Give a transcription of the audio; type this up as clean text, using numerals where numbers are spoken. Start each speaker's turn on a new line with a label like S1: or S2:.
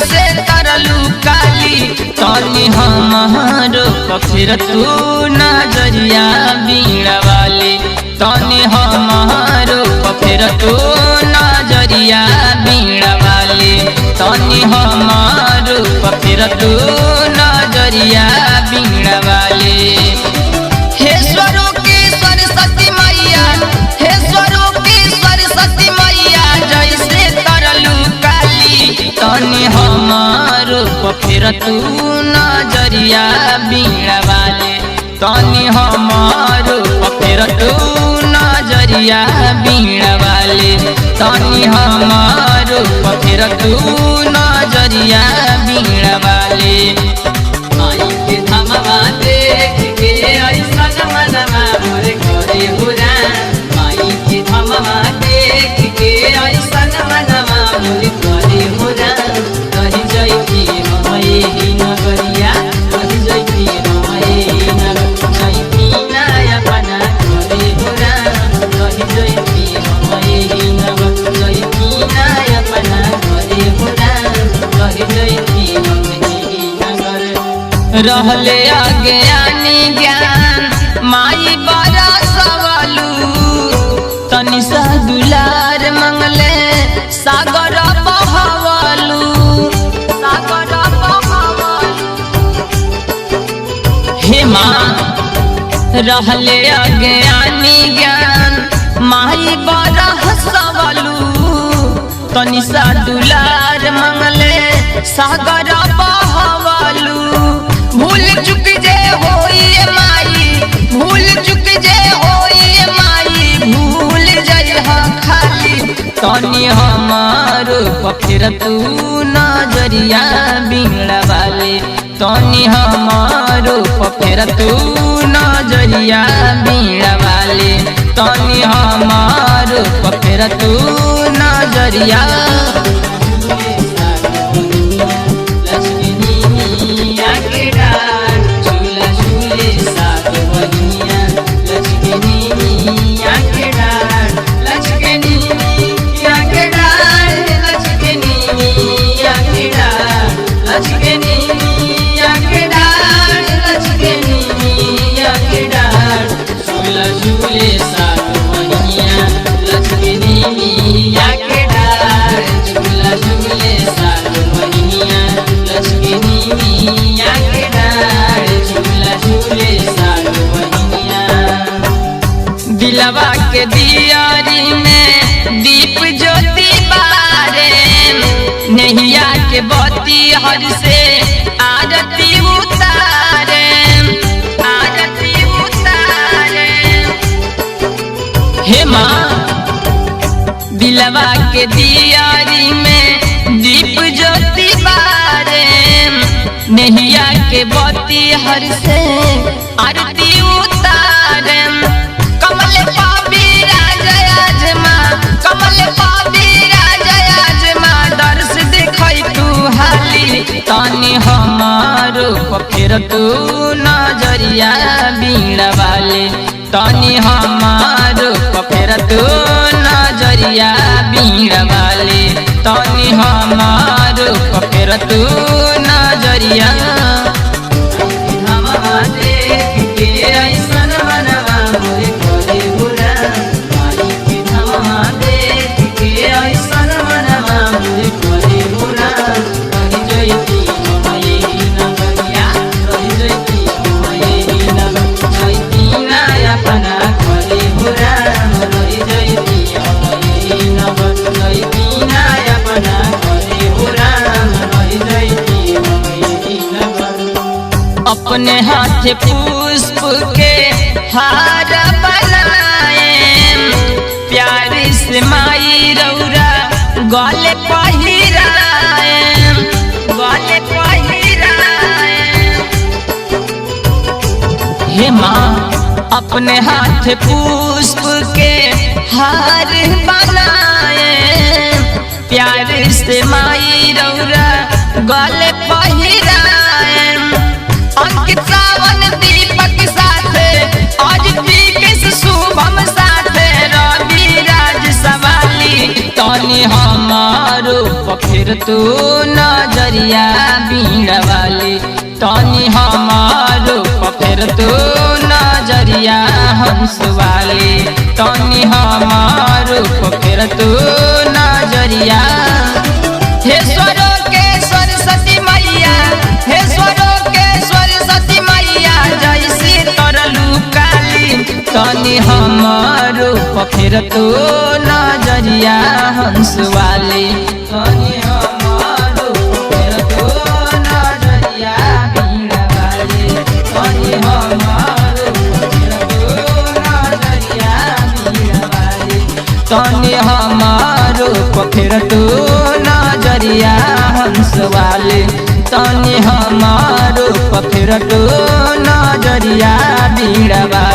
S1: जैसे तरलू काली तनी हमारो फिर तू नजरिया बीड़ा वाली तनी हमारो फिर तू नजरिया बीड़ा वाली तनी हमारो फिर तू नजरिया बीड़ा वाली। हे स्वरूपी सरस्वती मैया हे स्वरूपी सरस्वती मैया जैसे तरलू काली तनी हमारो फिर तू नजरिया बीड़ा वाले तनी हमारो फिर तू नजरिया बीड़ा वाले तनी हमारो फिर तू नजरिया बीड़ा वाले। माई के धमवा देख के ऐसन मनवा मोर करे बुरा माई के धमवा देख के ऐसन मनवा मोर करे बुरा कही जैती रहे नगरिया कही जैती रहे जैती नया बना करे बुरा कही जैती रहे जैती नया बना करे बुरा कही जैती रहले अज्ञानी ज्ञान माई बड़ा सवालू तनि सा दुलार मंगले सागर बहवलू सागर बहवलू। हे माँ रहले अज्ञानी ज्ञान माई बड़ा सवालू तनि सा दुलार मंगले सागर बहवलू। भूल चुक जे होई माई भूल चुक जे होई माई भूल जइहा खाली तनी हमारो फिर तू नजरिया बीड़ा वाले तनी हमारो फिर तू नजरिया बीड़ा वाले तनी हमारो फिर तू नजरिया। दिलवा के दियारी में दीप ज्योति बारे नैया के बत्ती हर से आरती उतारे आरती उतारे। हे माँ दिलवा के दियारी में दीप ज्योति बारे नैया के बत्ती हर से आरती उतारे। कमल पापी राजमा कमल पापी राजमा दर्श देखै तू हाली तनी हमारो फिर तू नजरिया बीड़ा वाले तनी हमारो फिर तू नजरिया बीड़ा वाले तनी हमारो फिर तू नजरिया। अपने हाथ पुष्प के हार बनाए प्यार से माई रौरा गले पहिराए गले पहिराए। हे माँ अपने हाथ पुष्प के हार बनाए प्यार से माई रौरा गले पहिराए। अंकित सावन दीपक साथे आज दीपेश शुभम साथे रवि राज सवाली तनी हमारो फिर तू नजरिया बीड़ा वाली तनी हमारो फेर तू नजरिया हंस वाली तनी हमारो फेर तू नजरिया। हे स्वरो के सरस्वती मैया हे स्वरो के सरस्वती मैया जैसे तरलू काली तनी हमारो फेर तू नजरिया हंस वाली तनी हमारो फेर तू नजरिया बीड़ा वाली तनी हमारो फेर तू नजरिया बीड़ा वाली तनी हमारो फेर तू नजरिया हंस वाली तनी हमारो फेर तू नजरिया बीड़ा वाली।